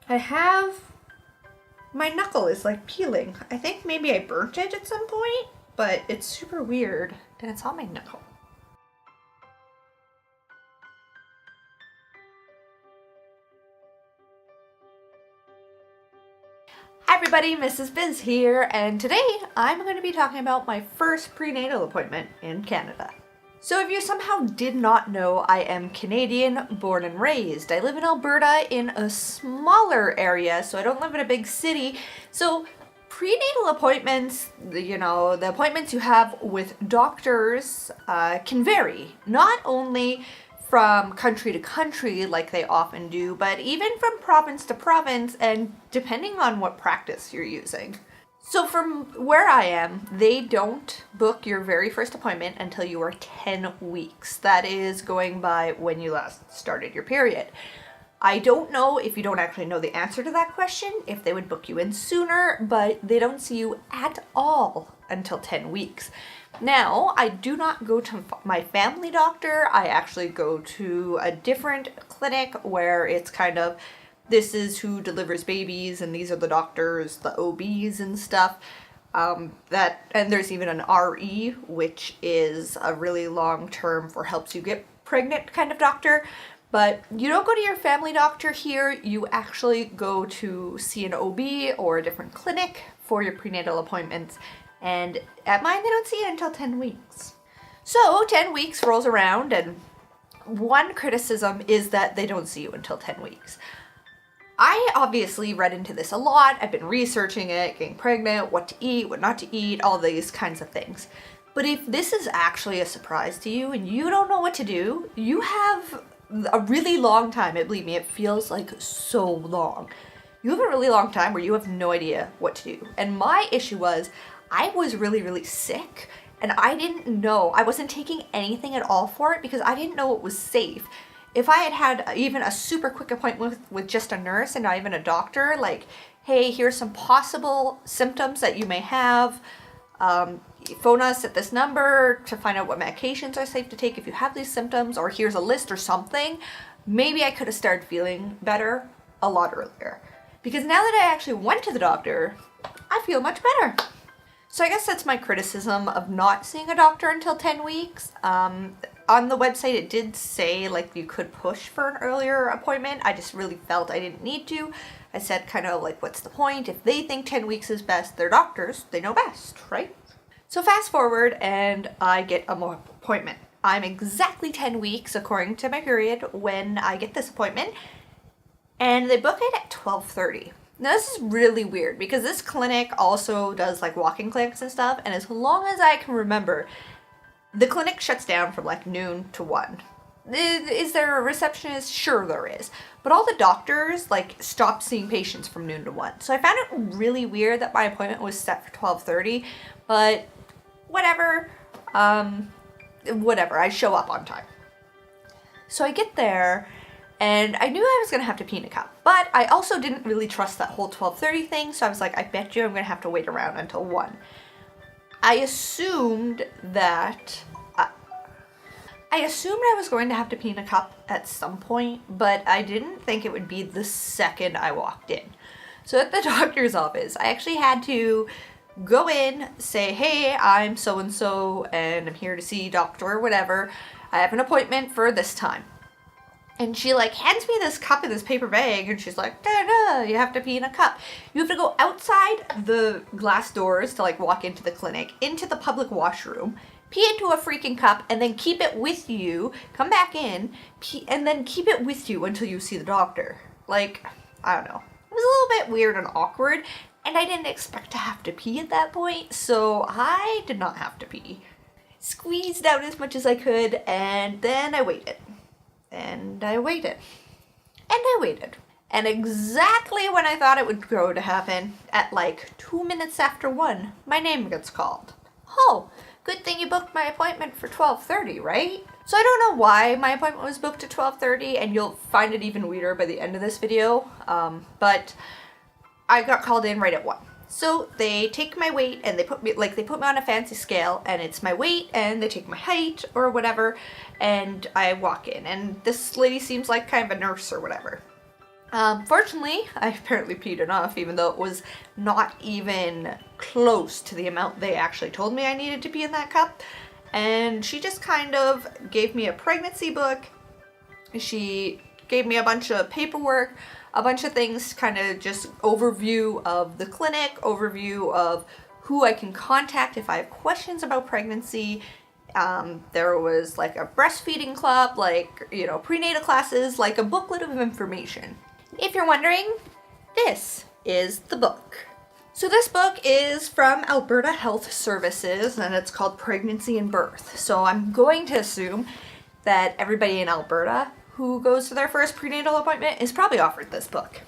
My knuckle is like peeling. I think maybe I burnt it at some point, but it's super weird and it's on my knuckle. Hi everybody, MrsBizz here, and today I'm going to be talking about my first prenatal appointment in Canada. So if you somehow did not know, I am Canadian, born and raised. I live in Alberta in a smaller area, so I don't live in a big city. So prenatal appointments, the appointments you have with doctors can vary. Not only from country to country like they often do, but even from province to province and depending on what practice you're using. So from where I am, they don't book your very first appointment until you are 10 weeks. That is going by when you last started your period. I don't know, if you don't actually know the answer to that question, if they would book you in sooner, but they don't see you at all until 10 weeks. Now, I do not go to my family doctor. I actually go to a different clinic where it's kind of, this is who delivers babies and these are the doctors, the OBs and stuff. And there's even an RE, which is a really long term for helps you get pregnant kind of doctor. But you don't go to your family doctor here, you actually go to see an OB or a different clinic for your prenatal appointments. And at mine, they don't see it until 10 weeks. So 10 weeks rolls around, and one criticism is that they don't see you until 10 weeks. I obviously read into this a lot. I've been researching it, getting pregnant, what to eat, what not to eat, all these kinds of things. But if this is actually a surprise to you and you don't know what to do, you have a really long time. Believe me, it feels like so long. You have a really long time where you have no idea what to do. And my issue was, I was really, really sick and I didn't know, I wasn't taking anything at all for it because I didn't know it was safe. If I had even a super quick appointment with just a nurse and not even a doctor, like, hey, here's some possible symptoms that you may have, phone us at this number to find out what medications are safe to take if you have these symptoms, or here's a list or something, maybe I could have started feeling better a lot earlier. Because now that I actually went to the doctor, I feel much better. So I guess that's my criticism of not seeing a doctor until 10 weeks. On the website, it did say like you could push for an earlier appointment. I just really felt I didn't need to. I said kind of like, what's the point? If they think 10 weeks is best, they're doctors, they know best, right? So fast forward and I get an appointment. I'm exactly 10 weeks according to my period when I get this appointment, and they book it at 12:30. Now this is really weird because this clinic also does like walk-in clinics and stuff, and as long as I can remember, the clinic shuts down from like noon to 1. Is there a receptionist? Sure there is. But all the doctors like stop seeing patients from noon to 1. So I found it really weird that my appointment was set for 12:30, but whatever. Whatever, I show up on time. So I get there, and I knew I was gonna have to pee in a cup, but I also didn't really trust that whole 12:30 thing, so I was like, I bet you I'm gonna have to wait around until 1. I assumed I was going to have to pee in a cup at some point, but I didn't think it would be the second I walked in. So at the doctor's office, I actually had to go in, say, hey, I'm so-and-so, and I'm here to see doctor or whatever. I have an appointment for this time. And she like hands me this cup in this paper bag, and she's like, da-da, you have to pee in a cup. You have to go outside the glass doors to like walk into the clinic, into the public washroom, pee into a freaking cup, and then keep it with you, come back in, pee, and then keep it with you until you see the doctor. Like, I don't know. It was a little bit weird and awkward, and I didn't expect to have to pee at that point, so I did not have to pee. Squeezed out as much as I could, and then I waited. And I waited. And I waited. And exactly when I thought it would go to happen, at like 2 minutes after 1, my name gets called. Oh, good thing you booked my appointment for 12:30, right? So I don't know why my appointment was booked at 12:30, and you'll find it even weirder by the end of this video, but I got called in right at 1. So they take my weight and they put me on a fancy scale, and it's my weight and they take my height or whatever, and I walk in, and this lady seems like kind of a nurse or whatever. Fortunately, I apparently peed enough, even though it was not even close to the amount they actually told me I needed to pee in that cup. And she just kind of gave me a pregnancy book. She gave me a bunch of paperwork, a bunch of things, kind of just overview of the clinic, overview of who I can contact if I have questions about pregnancy. There was like a breastfeeding club, like, you know, prenatal classes, like a booklet of information. If you're wondering, this is the book. So this book is from Alberta Health Services, and it's called Pregnancy and Birth. So I'm going to assume that everybody in Alberta who goes to their first prenatal appointment is probably offered this book.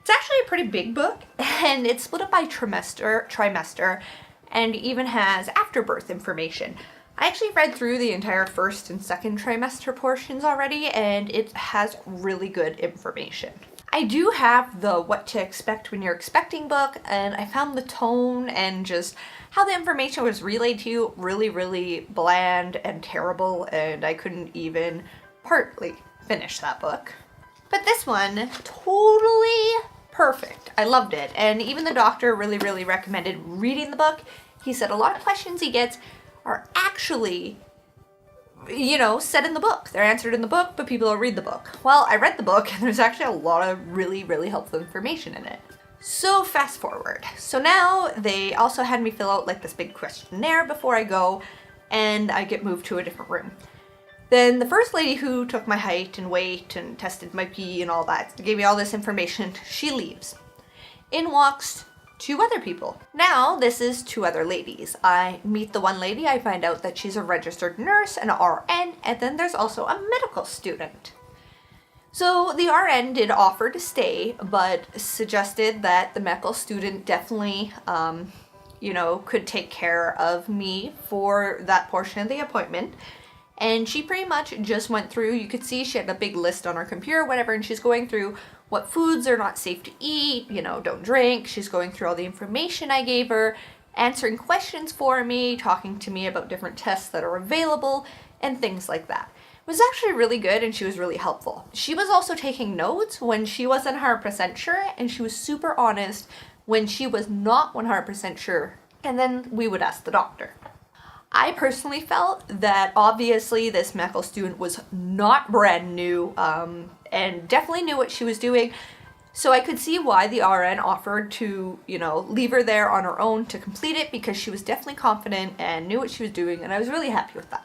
It's actually a pretty big book, and it's split up by trimester, and even has afterbirth information. I actually read through the entire first and second trimester portions already, and it has really good information. I do have the What to Expect When You're Expecting book, and I found the tone and just how the information was relayed to you really, really bland and terrible, and I couldn't even partly finish that book. But this one, totally perfect. I loved it, and even the doctor really, really recommended reading the book. He said a lot of questions he gets are actually, you know, said in the book. They're answered in the book, but people don't read the book. Well, I read the book, and there's actually a lot of really, really helpful information in it. So fast forward. So now they also had me fill out like this big questionnaire before I go, and I get moved to a different room. Then the first lady who took my height and weight and tested my pee and all that, gave me all this information, she leaves. In walks two other people. Now, this is two other ladies. I meet the one lady, I find out that she's a registered nurse, an RN, and then there's also a medical student. So the RN did offer to stay, but suggested that the medical student definitely, you know, could take care of me for that portion of the appointment. And she pretty much just went through, you could see she had a big list on her computer, whatever, and she's going through what foods are not safe to eat, you know, don't drink. She's going through all the information I gave her, answering questions for me, talking to me about different tests that are available, and things like that. It was actually really good, and she was really helpful. She was also taking notes when she wasn't 100% sure, and she was super honest when she was not 100% sure, and then we would ask the doctor. I personally felt that obviously this medical student was not brand new and definitely knew what she was doing. So I could see why the RN offered to, you know, leave her there on her own to complete it, because she was definitely confident and knew what she was doing, and I was really happy with that.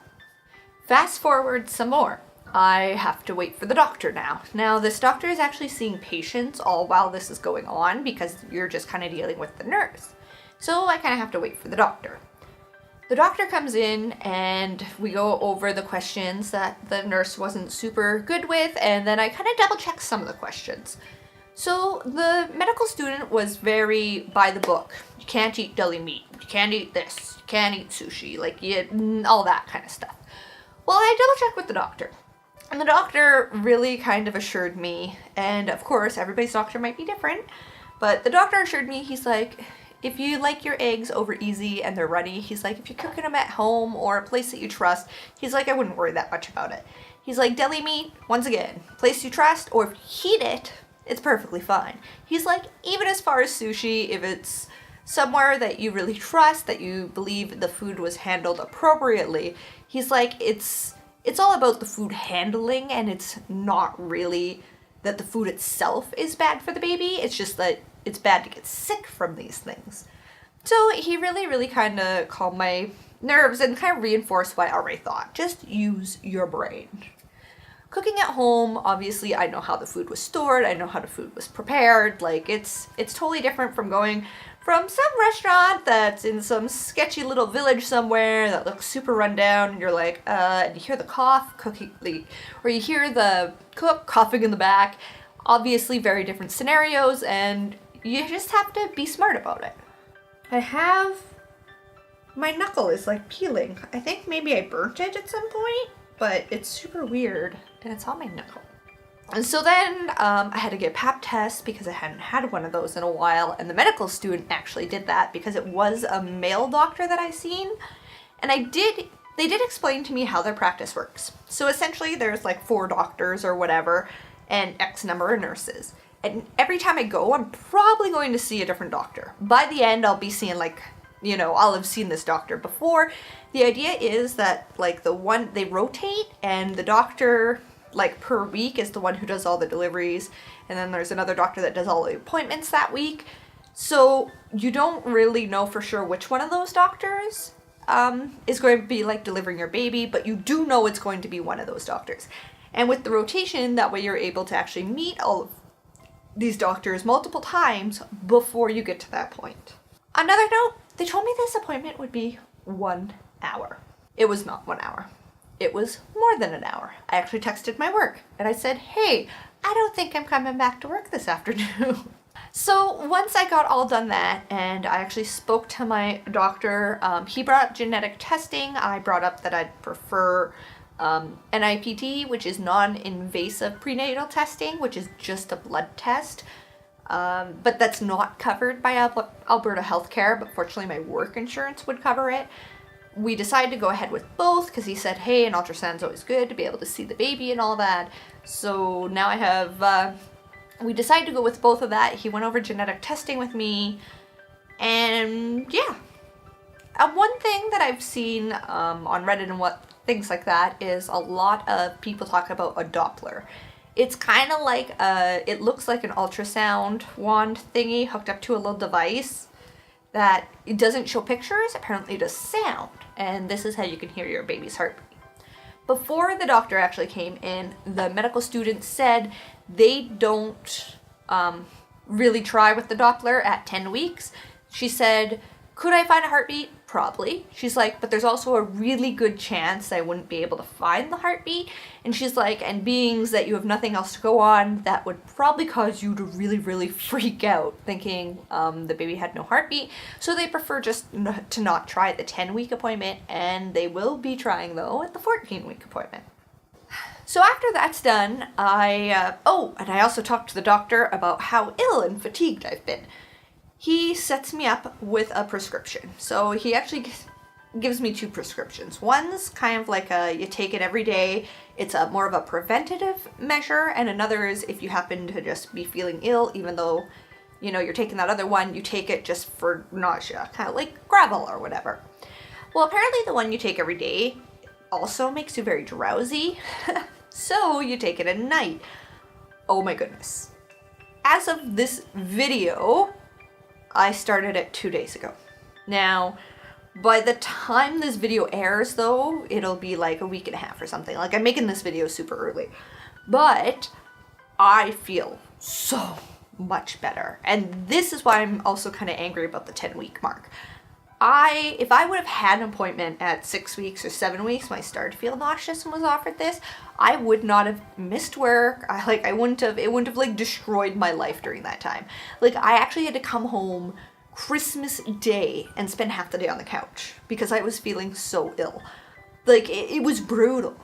Fast forward some more. I have to wait for the doctor now. Now, this doctor is actually seeing patients all while this is going on, because you're just kind of dealing with the nurse. So I kind of have to wait for the doctor. The doctor comes in and we go over the questions that the nurse wasn't super good with, and then I kind of double check some of the questions. So the medical student was very by the book. You can't eat deli meat, you can't eat this, you can't eat sushi, like all that kind of stuff. Well, I double checked with the doctor, and the doctor really kind of assured me, and of course everybody's doctor might be different, but the doctor assured me, he's like, if you like your eggs over easy and they're runny, he's like, if you're cooking them at home or a place that you trust, he's like, I wouldn't worry that much about it. He's like, deli meat, once again, place you trust, or if you heat it, it's perfectly fine. He's like, even as far as sushi, if it's somewhere that you really trust, that you believe the food was handled appropriately, he's like, it's all about the food handling, and it's not really that the food itself is bad for the baby, it's just that it's bad to get sick from these things. So he really, really kind of calmed my nerves and kind of reinforced what I already thought. Just use your brain. Cooking at home, obviously I know how the food was stored, I know how the food was prepared. Like it's totally different from going from some restaurant that's in some sketchy little village somewhere that looks super run down, and you're like, and you hear the or you hear the cook coughing in the back. Obviously very different scenarios, and you just have to be smart about it. My knuckle is like peeling. I think maybe I burnt it at some point, but it's super weird, and it's on my knuckle. And so then I had to get a pap test because I hadn't had one of those in a while, and the medical student actually did that because it was a male doctor that I seen, and they did explain to me how their practice works. So essentially there's like 4 doctors or whatever, and X number of nurses. And every time I go, I'm probably going to see a different doctor. By the end, I'll be seeing like, you know, I'll have seen this doctor before. The idea is that like they rotate, and the doctor like per week is the one who does all the deliveries. And then there's another doctor that does all the appointments that week. So you don't really know for sure which one of those doctors is going to be like delivering your baby, but you do know it's going to be one of those doctors. And with the rotation, that way you're able to actually meet all of these doctors multiple times before you get to that point. Another note, they told me this appointment would be 1 hour. It was not 1 hour. It was more than an hour. I actually texted my work and I said, hey, I don't think I'm coming back to work this afternoon. So once I got all done that, and I actually spoke to my doctor, he brought up genetic testing. I brought up that I'd prefer NIPT, which is non-invasive prenatal testing, which is just a blood test. But that's not covered by Alberta Healthcare, but fortunately my work insurance would cover it. We decided to go ahead with both because he said, hey, an ultrasound's always good to be able to see the baby and all that. So now I have, we decided to go with both of that. He went over genetic testing with me, and yeah. One thing that I've seen on Reddit and things like that is a lot of people talk about a Doppler. It's kind of like it looks like an ultrasound wand thingy hooked up to a little device that it doesn't show pictures, apparently it does sound, and this is how you can hear your baby's heartbeat. Before the doctor actually came in, the medical student said they don't really try with the Doppler at 10 weeks. She said, could I find a heartbeat? Probably. She's like, but there's also a really good chance I wouldn't be able to find the heartbeat. And she's like, and being that you have nothing else to go on, that would probably cause you to really, really freak out thinking the baby had no heartbeat. So they prefer just to not try at the 10-week appointment, and they will be trying though at the 14-week appointment. So after that's done, and I also talked to the doctor about how ill and fatigued I've been. He sets me up with a prescription. So he actually gives me 2 prescriptions. One's kind of like you take it every day. It's more of a preventative measure, and another is if you happen to just be feeling ill, even though, you know, you're taking that other one, you take it just for nausea, kind of like Gravel or whatever. Well, apparently the one you take every day also makes you very drowsy, so you take it at night. Oh my goodness. As of this video, I started it 2 days ago. Now, by the time this video airs though, it'll be like a week and a half or something. Like, I'm making this video super early. But I feel so much better. And this is why I'm also kind of angry about the 10-week mark. If I would have had an appointment at 6 weeks or 7 weeks when I started to feel nauseous and was offered this, I would not have missed work. It wouldn't have like destroyed my life during that time. Like, I actually had to come home Christmas Day and spend half the day on the couch because I was feeling so ill. Like, it was brutal.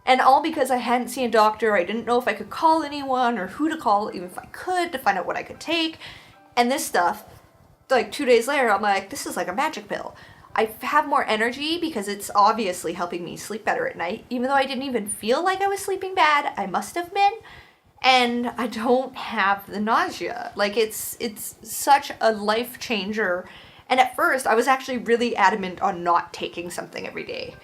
And all because I hadn't seen a doctor. I didn't know if I could call anyone or who to call, even if I could, to find out what I could take. And this stuff, like 2 days later, I'm like, this is like a magic pill. I have more energy because it's obviously helping me sleep better at night. Even though I didn't even feel like I was sleeping bad, I must have been. And I don't have the nausea. Like, it's such a life changer. And at first, I was actually really adamant on not taking something every day.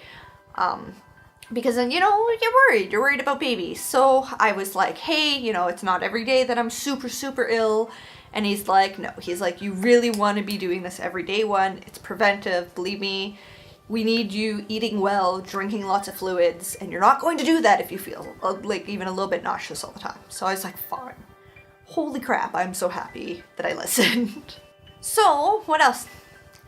Because then, you know, you're worried about babies. So I was like, hey, you know, it's not every day that I'm super, super ill. And he's like, no, he's like, you really want to be doing this every day one. It's preventive. Believe me, we need you eating well, drinking lots of fluids, and you're not going to do that if you feel like even a little bit nauseous all the time. So I was like, fine. Holy crap, I'm so happy that I listened. So what else?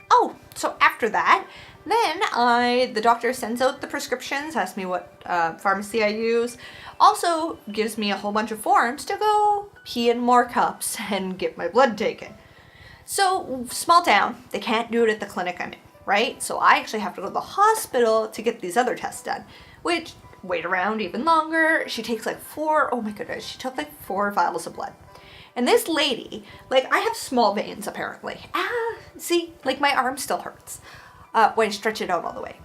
Oh, so after that, then the doctor sends out the prescriptions, asks me what pharmacy I use, also gives me a whole bunch of forms to go pee in more cups and get my blood taken. So, small town, they can't do it at the clinic I'm in, right? So I actually have to go to the hospital to get these other tests done, which wait around even longer. She takes like 4, oh my goodness, she took like 4 vials of blood. And this lady, like, I have small veins apparently. See, like my arm still hurts when I stretch it out all the way.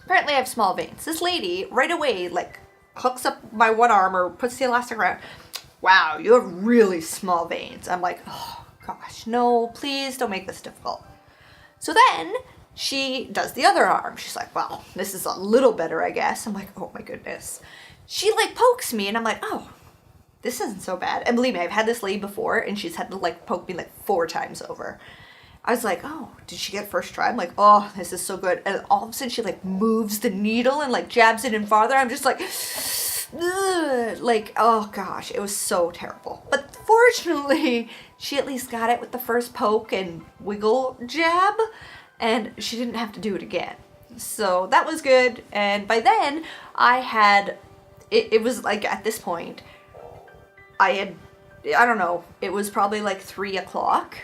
Apparently I have small veins. This lady right away, like, hooks up my one arm or puts the elastic around wow, you have really small veins. I'm like, oh gosh, no, please don't make this difficult. So then she does the other arm. She's like, well, this is a little better, I guess. I'm like, oh my goodness. She like pokes me and I'm like, oh, this isn't so bad. And believe me, I've had this lady before and she's had to like poke me like 4 times over. I was like, oh, did she get first try? I'm like, oh, this is so good. And all of a sudden she like moves the needle and like jabs it in farther. I'm just like, ugh. Like, oh gosh, it was so terrible. But fortunately, she at least got it with the first poke and wiggle jab, and she didn't have to do it again. So that was good. And by then I had, it was like at this point, I don't know, it was probably like 3 o'clock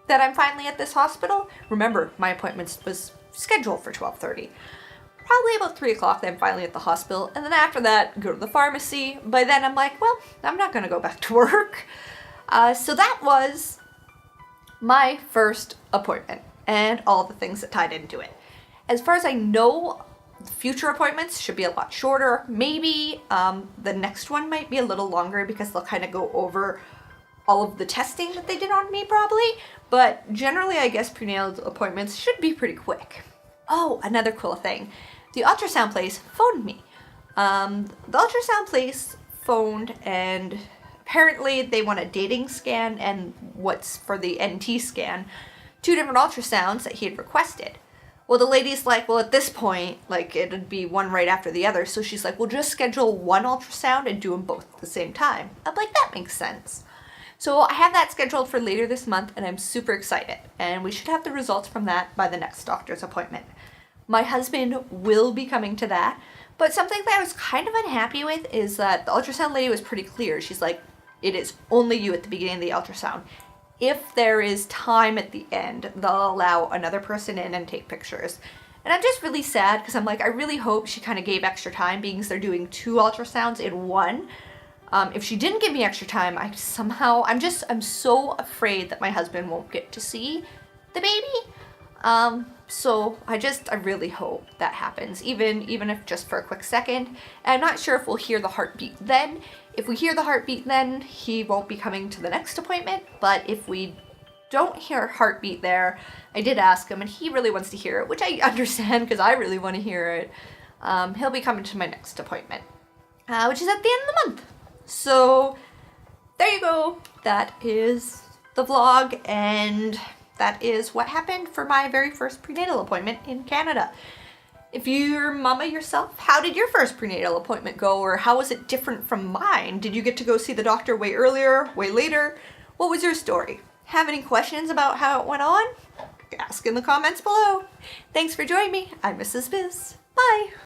that I'm finally at this hospital. Remember, my appointment was scheduled for 12:30. Probably about 3 o'clock that I'm finally at the hospital. And then after that, go to the pharmacy. By then I'm like, well, I'm not gonna go back to work. So that was my first appointment and all the things that tied into it. As far as I know, future appointments should be a lot shorter. Maybe the next one might be a little longer because they'll kind of go over all of the testing that they did on me probably. But generally, I guess prenatal appointments should be pretty quick. Oh, another cool thing. The ultrasound place phoned me. The ultrasound place phoned and apparently they want a dating scan and what's for the NT scan, 2 different ultrasounds that he had requested. Well, the lady's like, well, at this point, like, it'd be one right after the other. So she's like, we'll just schedule 1 ultrasound and do them both at the same time. I'm like, that makes sense. So I have that scheduled for later this month, and I'm super excited. And we should have the results from that by the next doctor's appointment. My husband will be coming to that. But something that I was kind of unhappy with is that the ultrasound lady was pretty clear. She's like, it is only you at the beginning of the ultrasound. If there is time at the end, they'll allow another person in and take pictures. And I'm just really sad because I'm like, I really hope she kind of gave extra time being they're doing 2 ultrasounds in one. If she didn't give me extra time, I'm so afraid that my husband won't get to see the baby. So I really hope that happens, even if just for a quick second. And I'm not sure if we'll hear the heartbeat then. If we hear the heartbeat then, he won't be coming to the next appointment. But if we don't hear a heartbeat there, I did ask him and he really wants to hear it, which I understand because I really want to hear it. He'll be coming to my next appointment, which is at the end of the month. So there you go. That is the vlog, and that is what happened for my very first prenatal appointment in Canada. If you're a mama yourself, how did your first prenatal appointment go, or how was it different from mine? Did you get to go see the doctor way earlier, way later? What was your story? Have any questions about how it went on? Ask in the comments below. Thanks for joining me. I'm Mrs. Biz. Bye.